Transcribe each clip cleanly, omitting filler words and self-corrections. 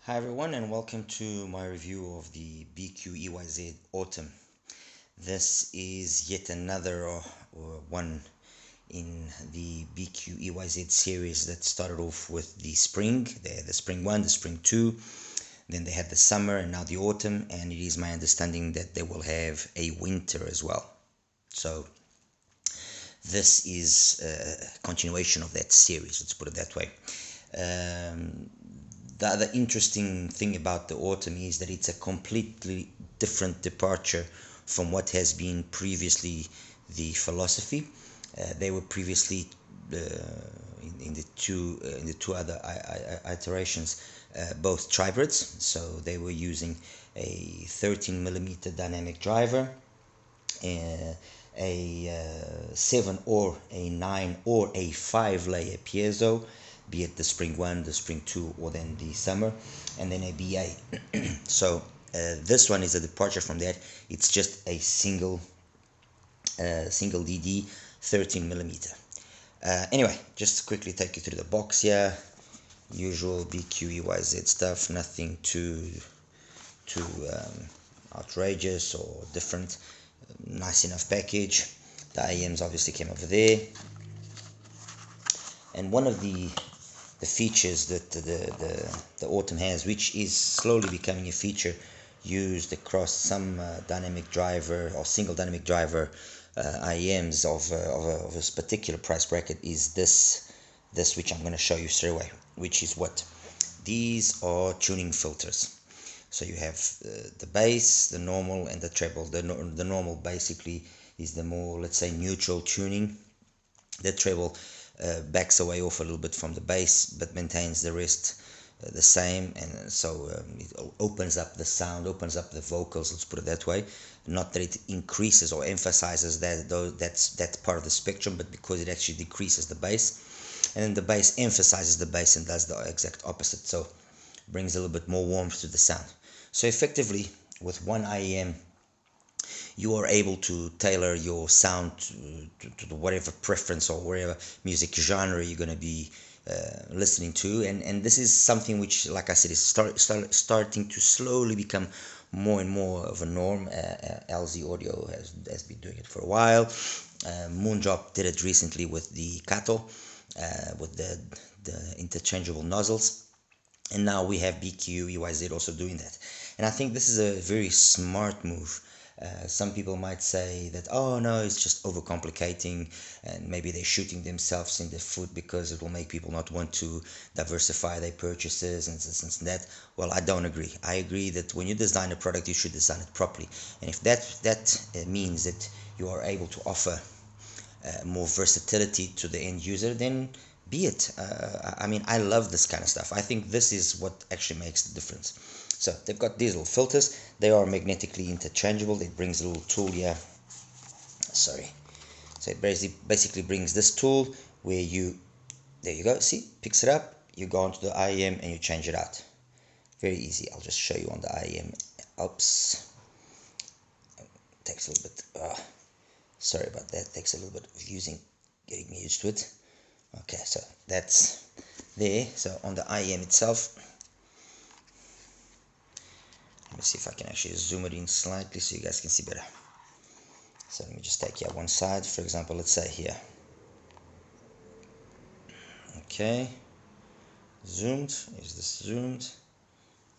Hi everyone and welcome to my review of the BQEYZ Autumn. This is yet another one in the BQEYZ series that started off with the spring. They had the spring 1, the spring 2, then they had the summer and now the autumn, and it is my understanding that they will have a winter as well. So this is a continuation of that series, let's put it that way. The other interesting thing about the autumn is that it's a completely different departure from what has been previously the philosophy. They were previously in the two other iterations, both tribrids. So they were using a 13mm dynamic driver, a 7 or a 9 or a 5 layer piezo, be it the spring 1, the spring 2, or then the summer, and then a BA. So this one is a departure from that. It's just a single DD 13mm. Anyway, just to quickly take you through the box here. Usual BQEYZ stuff, nothing too outrageous or different. Nice enough package. The IEMs obviously came over there, and one of the features that the Autumn has, which is slowly becoming a feature used across some dynamic driver or single dynamic driver IEMs of a particular price bracket, is this which I'm going to show you straight away, which is what these are: tuning filters. So you have the bass, the normal, and the treble. The normal basically is the more, let's say, neutral tuning. The treble backs away off a little bit from the bass, but maintains the rest the same, and so it opens up the sound, opens up the vocals. Let's put it that way. Not that it increases or emphasizes that, though that's part of the spectrum, but because it actually decreases the bass, and then the bass emphasizes the bass and does the exact opposite. So brings a little bit more warmth to the sound. So effectively, with one IEM, you are able to tailor your sound to whatever preference or whatever music genre you're going to be listening to. And this is something which, like I said, is starting to slowly become more and more of a norm. LZ Audio has been doing it for a while. Moondrop did it recently with the Kato, with the interchangeable nozzles. And now we have BQEYZ also doing that. And I think this is a very smart move. Some people might say that, oh no, it's just overcomplicating, and maybe they're shooting themselves in the foot because it will make people not want to diversify their purchases and this and that. Well, I don't agree. I agree that when you design a product, you should design it properly. And if that means that you are able to offer more versatility to the end user, then be it. I mean, I love this kind of stuff. I think this is what actually makes the difference. So they've got these little filters. They are magnetically interchangeable. It brings a little tool here. Sorry. So it basically brings this tool where there you go. See, picks it up. You go onto the IEM and you change it out. Very easy. I'll just show you on the IEM. Oops. Takes a little bit. Sorry about that. Takes a little bit of getting me used to it. Okay, so that's there. So on the IEM itself, let me see if I can actually zoom it in slightly so you guys can see better. So let me just take here one side, for example, let's say here. Okay, zoomed. Is this zoomed?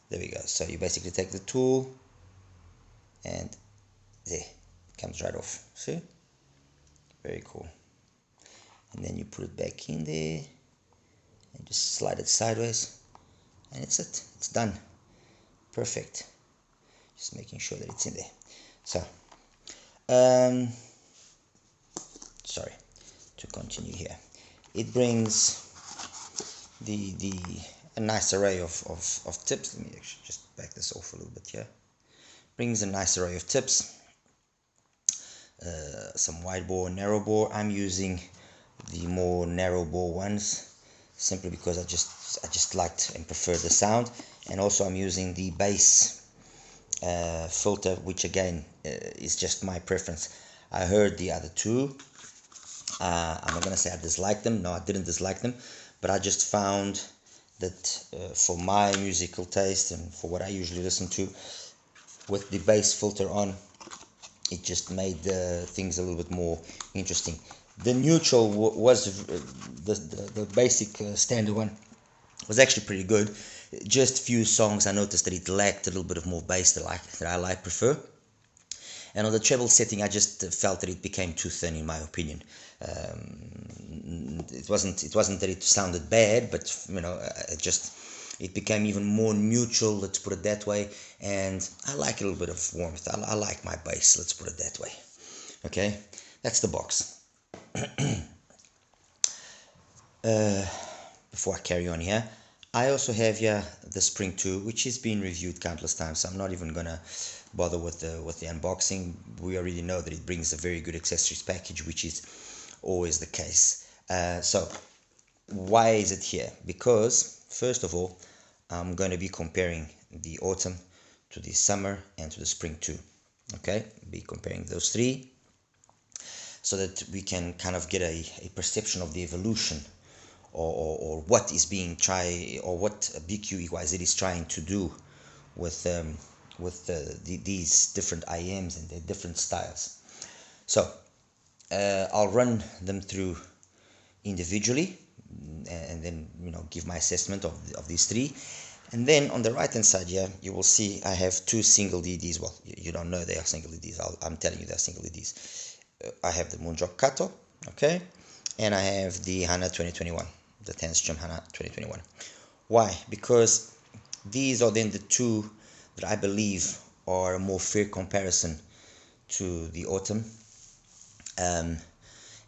There we go. So you basically take the tool and there, it comes right off. See? Very cool. And then you put it back in there and just slide it sideways, and it's it. It's done. Perfect. Just making sure that it's in there. So, sorry, to continue here. It brings a nice array of tips. Let me actually just back this off a little bit here. Brings a nice array of tips. Some wide bore, narrow bore. I'm using the more narrow bore ones simply because I just liked and prefer the sound. And also I'm using the bass filter, which again is just my preference. I heard the other two. I'm not gonna say I disliked them. No, I didn't dislike them, but I just found that for my musical taste and for what I usually listen to, with the bass filter on, it just made things a little bit more interesting. The neutral was the basic standard one was actually pretty good. Just few songs I noticed that it lacked a little bit of more bass that I prefer. And on the treble setting, I just felt that it became too thin, in my opinion. It wasn't that it sounded bad, but it became even more neutral. Let's put it that way. And I like a little bit of warmth. I like my bass. Let's put it that way. Okay, that's the box. Before I carry on here, I also have here the Spring 2, which has been reviewed countless times, so I'm not even gonna bother with the unboxing. We already know that it brings a very good accessories package, which is always the case. So why is it here? Because first of all, I'm going to be comparing the Autumn to the Summer and to the Spring 2. Okay, be comparing those three so that we can kind of get a perception of the evolution or what is being tried, or what BQEYZ is trying to do with these different IEMs and their different styles. So I'll run them through individually and then give my assessment of these three. And then on the right hand side here, you will see I have two single DDs. Well, you don't know they are single DDs. I'm telling you they're single DDs. I have the Moondrop Kato, okay, and I have the Hana 2021, the Tanchijim Hana 2021. Why? Because these are then the two that I believe are a more fair comparison to the Autumn. And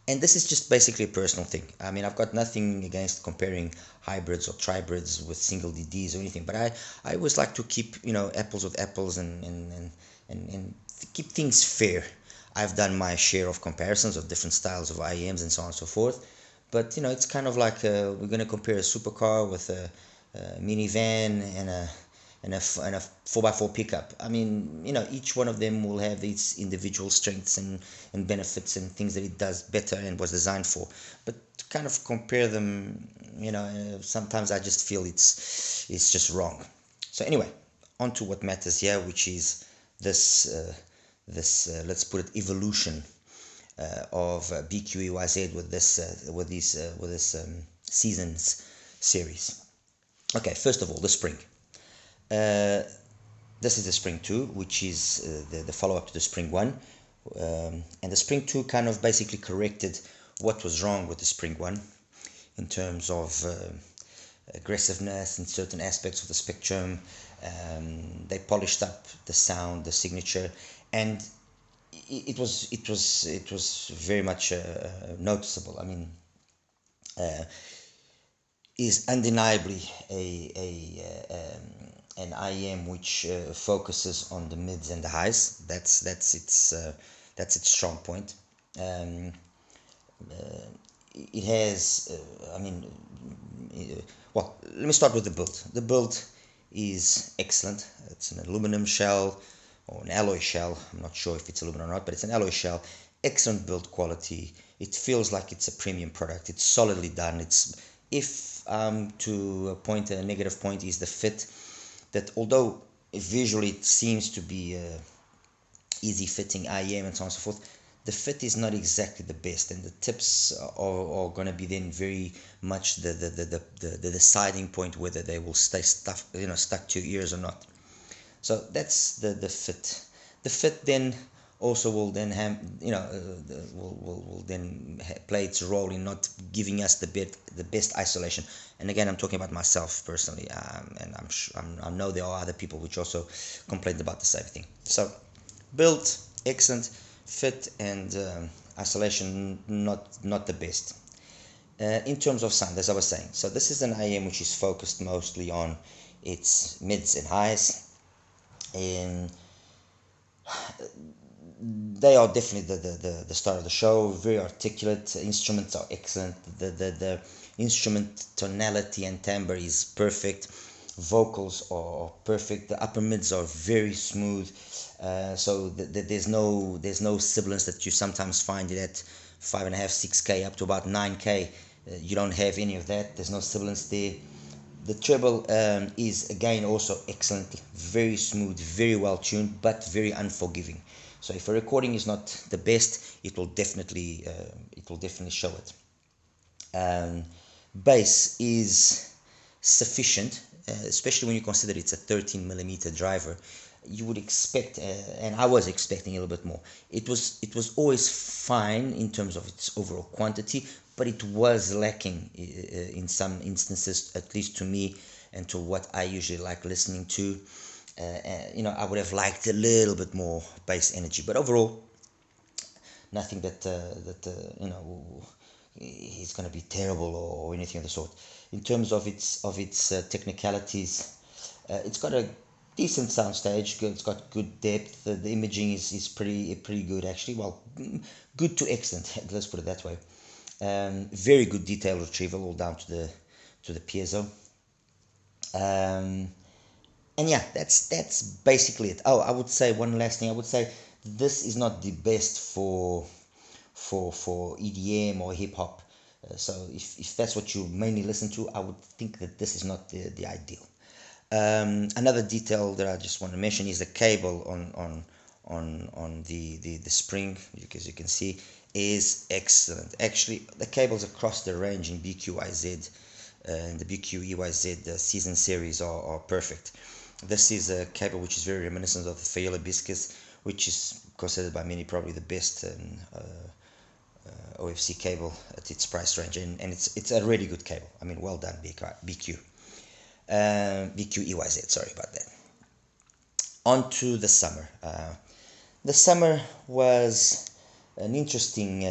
this is just basically a personal thing. I mean, I've got nothing against comparing hybrids or tribrids with single DDs or anything, but I always like to keep apples with apples and keep things fair. I've done my share of comparisons of different styles of IEMs and so on and so forth, but it's kind of like we're going to compare a supercar with a minivan and a 4x4 pickup. I mean, each one of them will have its individual strengths and benefits and things that it does better and was designed for. But to kind of compare them, sometimes I just feel it's just wrong. So anyway, on to what matters here, which is this let's put it evolution of BQEYZ with this seasons series. Okay, first of all, the Spring. This is the Spring 2, which is the follow-up to the Spring 1, and the Spring 2 kind of basically corrected what was wrong with the Spring 1 in terms of aggressiveness in certain aspects of the spectrum. They polished up the sound, the signature, and it was very much noticeable. I mean, is undeniably an IEM which focuses on the mids and the highs. That's its strong point. It has, well, let me start with the build. The build is excellent. It's an aluminum shell or an alloy shell. I'm not sure if it's aluminum or not, but it's an alloy shell. Excellent build quality. It feels like it's a premium product. It's solidly done. If to point a negative point is the fit, that although visually it seems to be easy fitting IEM and so on and so forth, the fit is not exactly the best, and the tips are going to be then very much the deciding point whether they will stay stuck to your ears or not. So that's the fit. The fit then also will then have will then play its role in not giving us the best isolation. And again, I'm talking about myself personally, and I know there are other people which also complained about the same thing. So build excellent, fit and isolation not the best. In terms of sound, as I was saying, so this is an IEM which is focused mostly on its mids and highs, and they are definitely the star of the show. Very articulate, instruments are excellent, the instrument tonality and timbre is perfect, vocals are perfect, the upper mids are very smooth, so there's no sibilance that you sometimes find it at 5.5, 6K up to about 9K. You don't have any of that. There's no sibilance there. The treble is again also excellent, very smooth, very well tuned, but very unforgiving. So if a recording is not the best, it will definitely show it. Bass is sufficient, especially when you consider it's a 13mm driver. You would expect, and I was expecting a little bit more. It was always fine in terms of its overall quantity, but it was lacking in some instances, at least to me and to what I usually like listening to. I would have liked a little bit more bass energy, but overall, nothing that is going to be terrible or anything of the sort. In terms of its technicalities, it's got a decent soundstage. It's got good depth. The imaging is pretty good actually. Well, good to excellent. Let's put it that way. Very good detail retrieval all down to the piezo. And yeah, that's basically it. Oh, I would say one last thing. I would say this is not the best for EDM or hip hop. So if that's what you mainly listen to, I would think that this is not the ideal. Another detail that I just want to mention is the cable on the spring, as you can see, is excellent. Actually, the cables across the range in BQEYZ and the BQEYZ season series are perfect. This is a cable which is very reminiscent of the Fayella Hibiscus, which is considered by many probably the best OFC cable at its price range, and it's a really good cable. I mean, well done, BQEYZ. Sorry about that. On to the summer. The summer was an interesting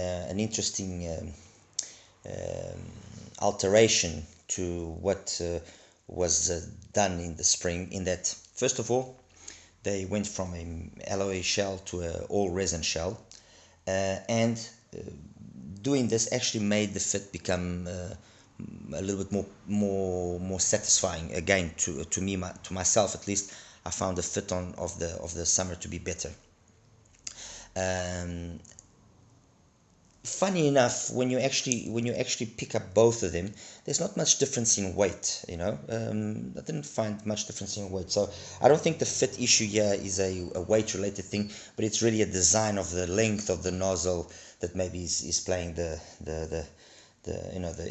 alteration to what was done in the spring. In that, first of all, they went from a alloy shell to an all resin shell, and doing this actually made the fit become a little bit more satisfying. Again, to me, to myself at least, I found the fit of the summer to be better. Funny enough, when you actually pick up both of them, there's not much difference in weight. I didn't find much difference in weight. So I don't think the fit issue here is a weight related thing, but it's really a design of the length of the nozzle that maybe is playing the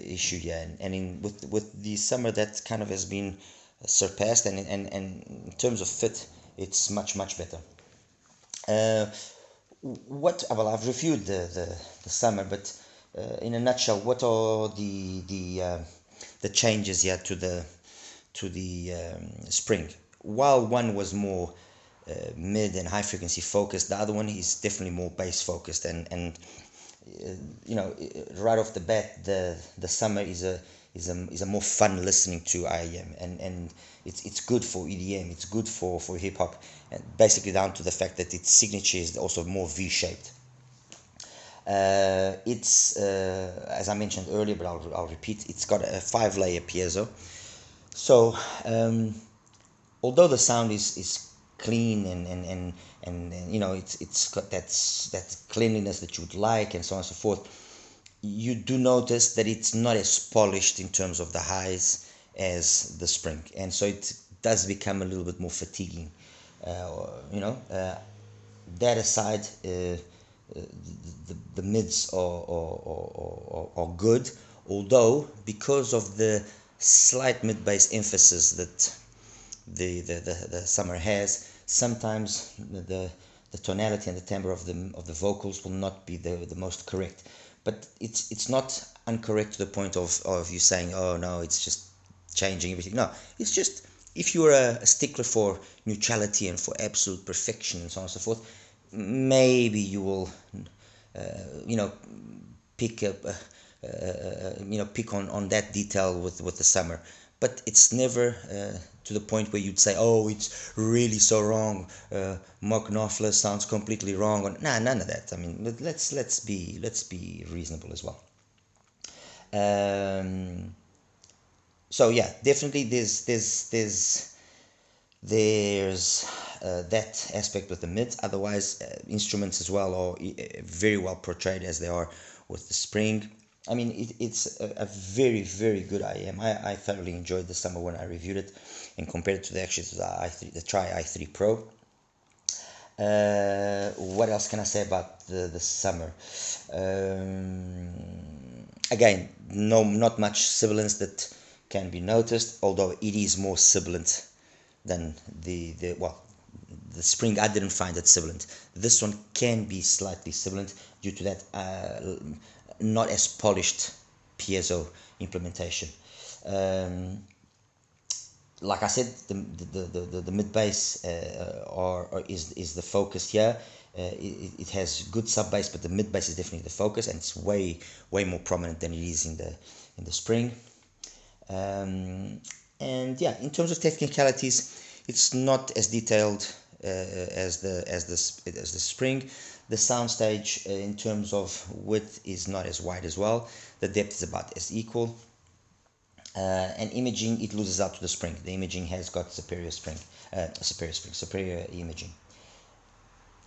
issue here. And with the summer, that kind of has been surpassed, and in terms of fit, it's much better. I've reviewed the summer, but in a nutshell, what are the changes here to the spring? While one was more mid and high frequency focused, the other one is definitely more bass focused, and right off the bat, the summer is a more fun listening to IEM, and it's good for EDM, it's good for hip hop, and basically down to the fact that its signature is also more V-shaped. It's as I mentioned earlier, but I'll repeat, it's got a 5-layer piezo. So although the sound is clean and it's got that cleanliness that you would like, and so on and so forth, you do notice that it's not as polished in terms of the highs as the spring, and so it does become a little bit more fatiguing. That aside, the mids are good, although because of the slight mid bass emphasis that the summer has, sometimes the tonality and the timbre of the vocals will not be the most correct. But it's not incorrect to the point of you saying, oh no, it's just changing everything. No, it's just, if you're a stickler for neutrality and for absolute perfection and so on and so forth, maybe you will pick up pick on that detail with the summer. But it's never to the point where you'd say, oh, it's really so wrong, Mark Knopfler sounds completely wrong. Nah, none of that. I mean, let's be reasonable as well. So yeah, definitely there's that aspect with the mids. Otherwise, instruments as well are very well portrayed as they are with the spring. I mean, it's a very, very good IEM. I thoroughly enjoyed the Summer when I reviewed it and compared it to the actually to the i3, the Tri i3 Pro. What else can I say about the Summer? Again, not much sibilance that can be noticed, although it is more sibilant than the Spring. I didn't find it sibilant. This one can be slightly sibilant due to that not as polished piezo implementation. Like I said, the mid bass is the focus here. It has good sub bass, but the mid bass is definitely the focus, and it's way more prominent than it is in the Spring. And yeah, in terms of technicalities, it's not as detailed as the Spring. The soundstage in terms of width is not as wide as well. The depth is about as equal. And imaging, it loses out to the Spring. The imaging has got superior imaging.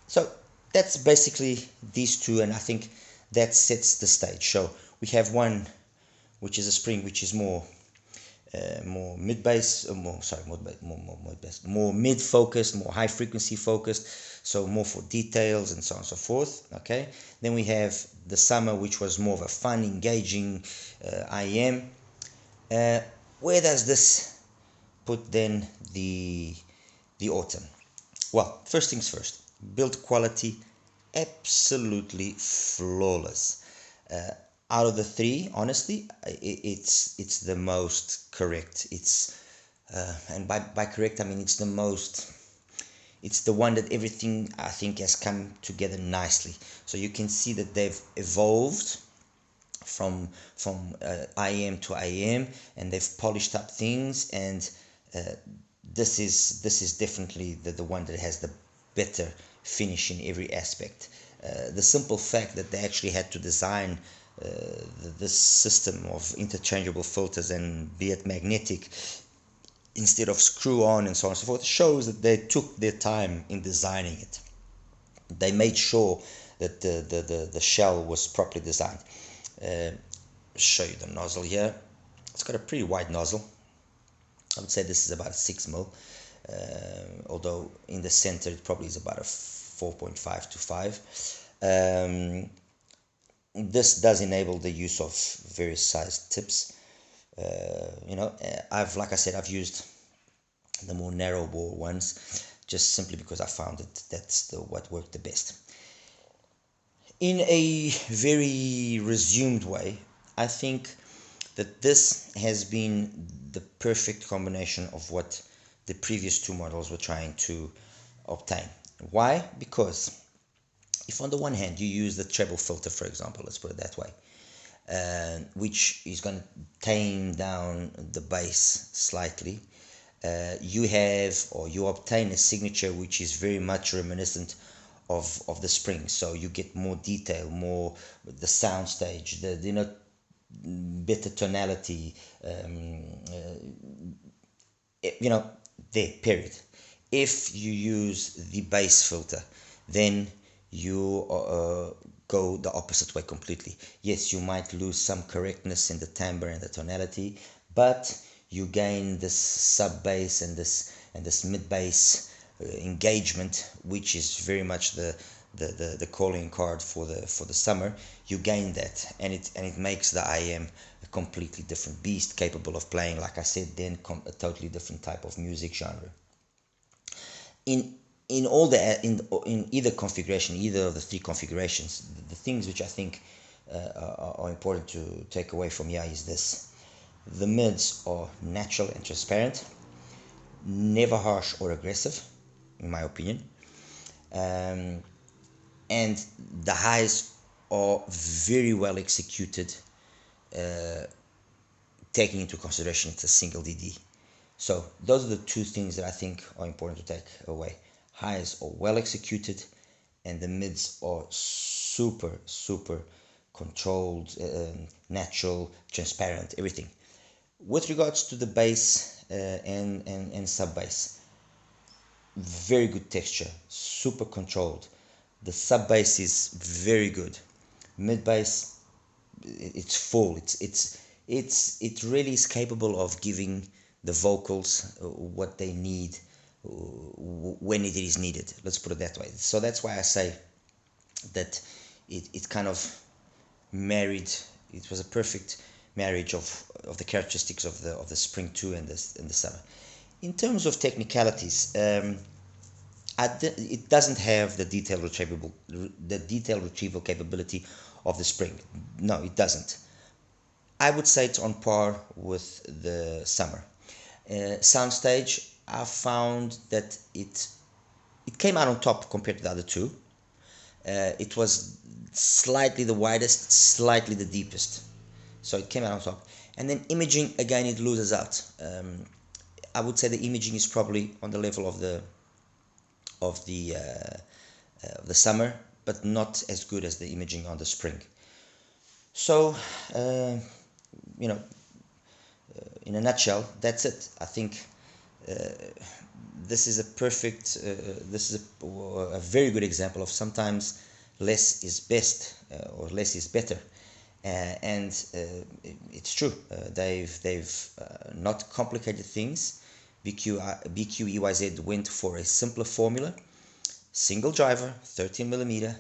So that's basically these two, and I think that sets the stage. So we have one, which is a Spring, which is more mid bass, more mid focused, more high frequency focused, so more for details and so on and so forth. Okay, then we have the Summer, which was more of a fun, engaging IEM. Where does this put then the Autumn? Well, first things first, build quality absolutely flawless. Out of the three, honestly, it's the most correct. It's and by correct I mean it's the one that everything I think has come together nicely. So you can see that they've evolved from IEM to IEM, and they've polished up things, and this is definitely the one that has the better finish in every aspect. The simple fact that they actually had to design this system of interchangeable filters and be it magnetic instead of screw on and so on and so forth shows that they took their time in designing it. They made sure that the shell was properly designed. Show you the nozzle here. It's got a pretty wide nozzle. I would say this is about a 6 mil, although in the center it probably is about a 4.5 to 5. This does enable the use of various sized tips. Like I said, I've used the more narrow bore ones just simply because I found that's what worked the best. In a very resumed way, I think that this has been the perfect combination of what the previous two models were trying to obtain. Why? Because if on the one hand you use the treble filter, for example, let's put it that way, which is going to tame down the bass slightly, you obtain a signature which is very much reminiscent of the Spring. So you get more detail, more the sound stage, the better tonality, there, period. If you use the bass filter, then you go the opposite way completely. Yes, you might lose some correctness in the timbre and the tonality, but you gain this sub bass and this mid bass engagement, which is very much the calling card for the Summer. You gain that, and it makes the IEM a completely different beast, capable of playing, like I said, then a totally different type of music genre. In either configuration, either of the three configurations, the things which I think are important to take away from here is this: the mids are natural and transparent, never harsh or aggressive, in my opinion, and the highs are very well executed, taking into consideration it's a single DD. So those are the two things that I think are important to take away. Highs are well executed, and the mids are super controlled, natural, transparent, everything. With regards to the bass and sub bass, very good texture, super controlled. The sub bass is very good. Mid bass, it's full. It really is capable of giving the vocals what they need when it is needed. Let's put it that way. So that's why I say that it kind of married. It was a perfect marriage of the characteristics of the Spring 2 and the Summer. In terms of technicalities, it doesn't have the detail retrieval capability of the Spring. No, it doesn't. I would say it's on par with the Summer. Soundstage, I found that it came out on top compared to the other two. It was slightly the widest, slightly the deepest, so it came out on top. And then imaging, again, it loses out. I would say the imaging is probably on the level of the Summer, but not as good as the imaging on the Spring. So you know, in a nutshell, that's it. I think this is a perfect, this is a very good example of sometimes less is best or less is better. And it's true. They've not complicated things. BQEYZ went for a simpler formula, single driver, 13mm,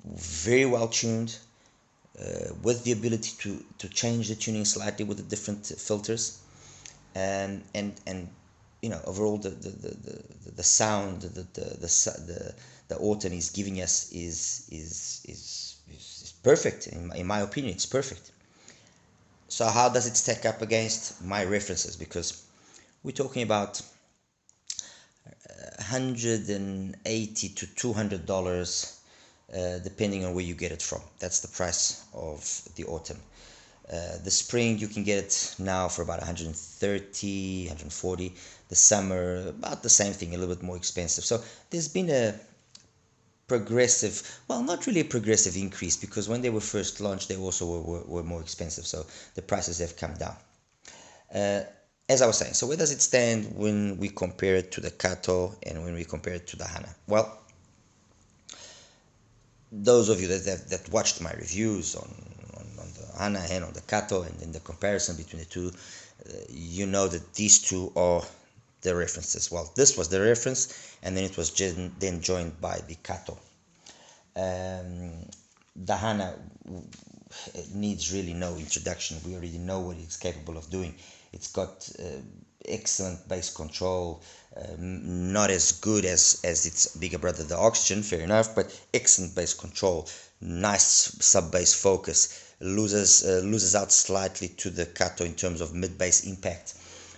very well tuned, with the ability to change the tuning slightly with the different filters, and you know, overall the sound the Autumn is giving us is perfect. In my opinion, it's perfect. So how does it stack up against my references? Because we're talking about $180 to $200, depending on where you get it from. That's the price of the Autumn. The Spring, you can get it now for about 130, 140. The Summer, about the same thing, a little bit more expensive. So there's been a progressive, well, not really a progressive increase, because when they were first launched, they also were more expensive. So the prices have come down. As I was saying, so where does it stand when we compare it to the Kato and when we compare it to the Hana? Well, those of you that watched my reviews on the Hana and on the Kato, and in the comparison between the two, you know that these two are the references. Well, this was the reference, and then it was then joined by the Kato. The Hana needs really no introduction. We already know what it's capable of doing. It's got excellent bass control, not as good as its bigger brother the Oxygen, fair enough, but excellent bass control, nice sub bass focus, loses out slightly to the Kato in terms of mid bass impact.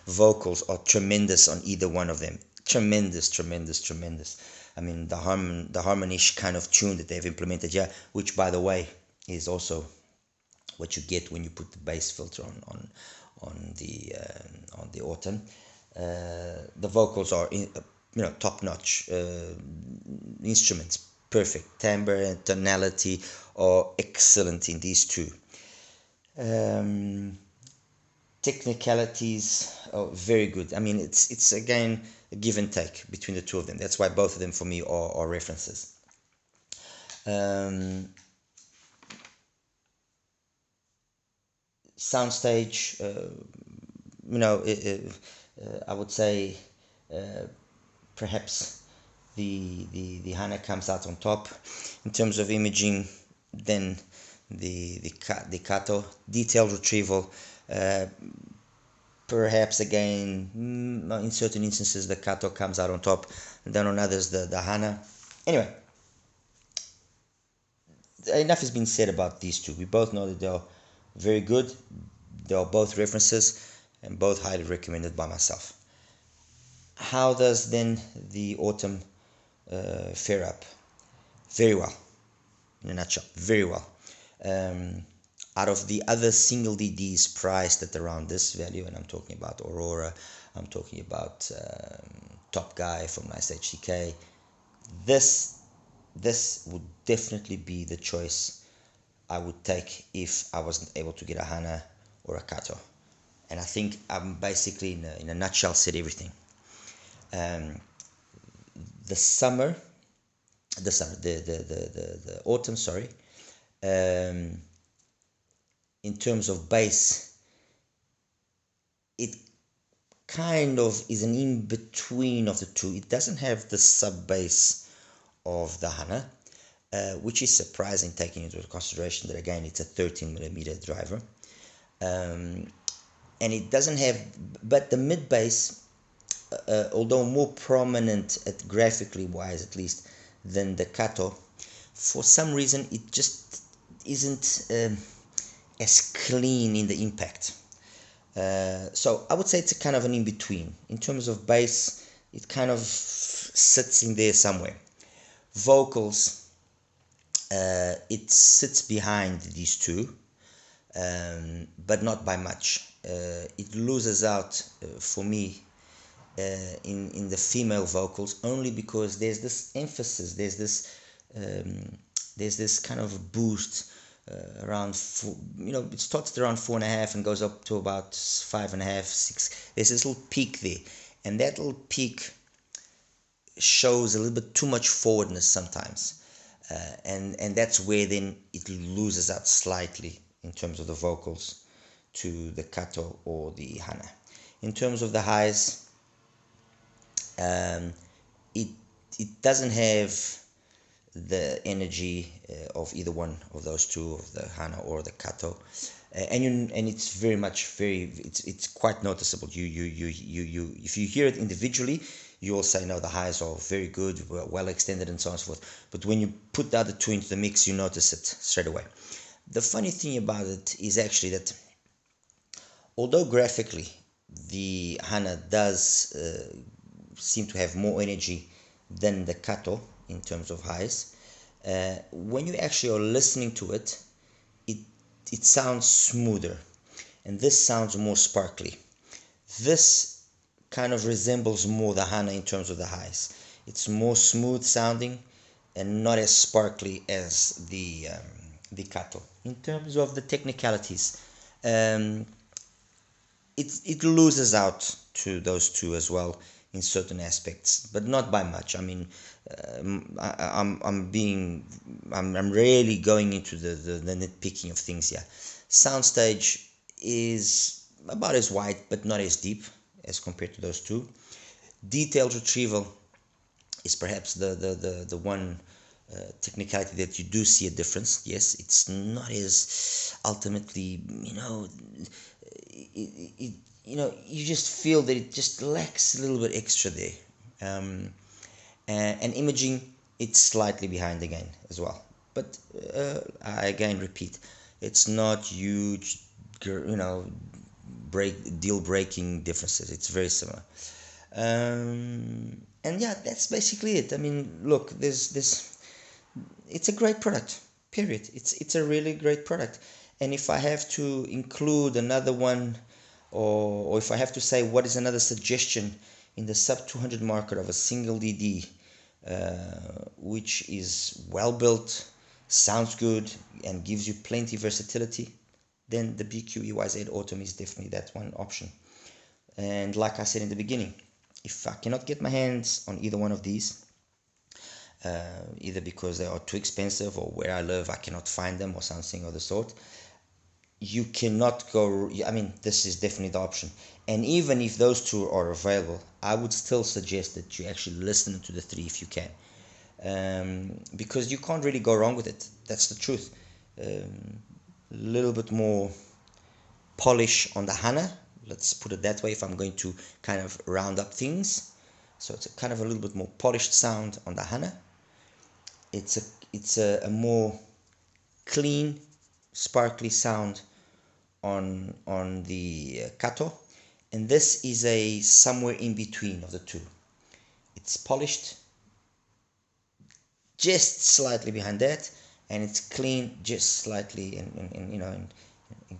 Vocals are tremendous on either one of them. Tremendous. I mean, the harmonish kind of tune that they've implemented here, which, by the way, is also what you get when you put the bass filter on the Autumn. The vocals are top notch. Instruments perfect. Timbre and tonality are excellent in these two. Technicalities are very good. I mean, it's again a give and take between the two of them. That's why both of them for me are references. Soundstage, I would say perhaps the Hana comes out on top. In terms of imaging, then the Kato. Detailed retrieval, perhaps again, in certain instances the Kato comes out on top, and then on others the Hana. Anyway, enough has been said about these two. We both know that they're very good. They are both references and both highly recommended by myself. How does then the Autumn fare up? Very well. In a nutshell, very well. Out of the other single DDs priced at around this value, and I'm talking about Aurora, I'm talking about Top Guy from Nice HDK, this would definitely be the choice I would take if I wasn't able to get a Hana or a Kato. And I think I'm basically in a nutshell said everything. The Autumn, sorry, in terms of bass, it kind of is an in-between of the two. It doesn't have the sub-bass of the Hana, which is surprising taking into consideration that, again, it's a 13mm driver. And it doesn't have, but the mid-bass, although more prominent graphically wise at least than the Kato, for some reason it just isn't as clean in the impact. So I would say it's a kind of an in-between. In terms of bass, it kind of sits in there somewhere. Vocals, it sits behind these two, but not by much. It loses out for me in the female vocals, only because there's this emphasis, there's this kind of boost around four, it starts at around 4.5 and goes up to about 5.5, 6. There's this little peak there, and that little peak shows a little bit too much forwardness sometimes, and that's where then it loses out slightly in terms of the vocals to the Kato or the Hana. In terms of the highs, it doesn't have the energy of either one of those two, of the Hana or the Kato, and it's very much it's quite noticeable. You if you hear it individually, you will say no, the highs are very good, well extended, and so on and so forth. But when you put the other two into the mix, you notice it straight away. The funny thing about it is actually that although graphically the Hana does seem to have more energy than the Kato in terms of highs, when you actually are listening to it, it sounds smoother, and this sounds more sparkly. This kind of resembles more the Hana in terms of the highs. It's more smooth sounding and not as sparkly as the Kato. In terms of the technicalities, it loses out to those two as well in certain aspects, but not by much. I mean, I'm really going into the nitpicking of things here. Soundstage is about as wide, but not as deep as compared to those two. Detailed retrieval is perhaps the one technicality that you do see a difference. Yes, it's not as ultimately, you just feel that it just lacks a little bit extra there. And imaging, it's slightly behind again as well. But I again repeat, it's not huge, deal-breaking differences. It's very similar. And yeah, that's basically it. I mean, look, it's a great product, period. It's a really great product. And if I have to include another one, or if I have to say what is another suggestion in the sub 200 market of a single DD, which is well built, sounds good, and gives you plenty versatility, then the BQEYZ Autumn is definitely that one option. And like I said in the beginning, if I cannot get my hands on either one of these, either because they are too expensive or where I live I cannot find them or something of the sort, you cannot go. I mean, this is definitely the option. And even if those two are available, I would still suggest that you actually listen to the three if you can, because you can't really go wrong with it. That's the truth. A little bit more polish on the Hana, let's put it that way, if I'm going to kind of round up things. So it's a kind of a little bit more polished sound on the Hana. It's a more clean, sparkly sound on the Kato, and this is a somewhere in between of the two. It's polished just slightly behind that, and it's clean just slightly in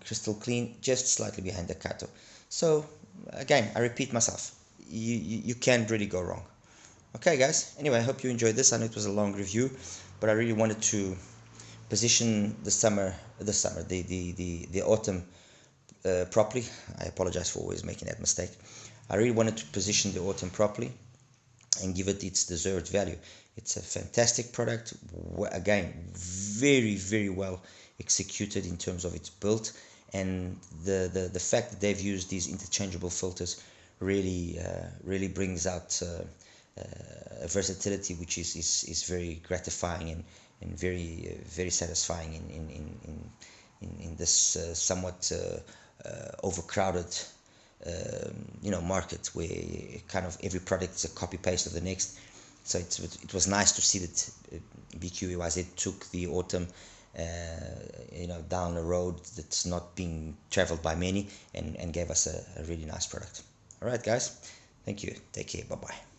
crystal clean just slightly behind the Kato. So again, I repeat myself, you can't really go wrong. Okay guys, anyway, I hope you enjoyed this. I know it was a long review, but I really wanted to position the autumn properly. I apologize for always making that mistake. I really wanted to position the autumn properly and give it its deserved value. It's a fantastic product, again, very, very well executed in terms of its build, and the fact that they've used these interchangeable filters really brings out a versatility which is very gratifying and very satisfying in this somewhat overcrowded market, where kind of every product is a copy paste of the next. So it was nice to see that BQEYZ took the Autumn down a road that's not being traveled by many, and gave us a really nice product. All right, guys, thank you, take care, bye bye.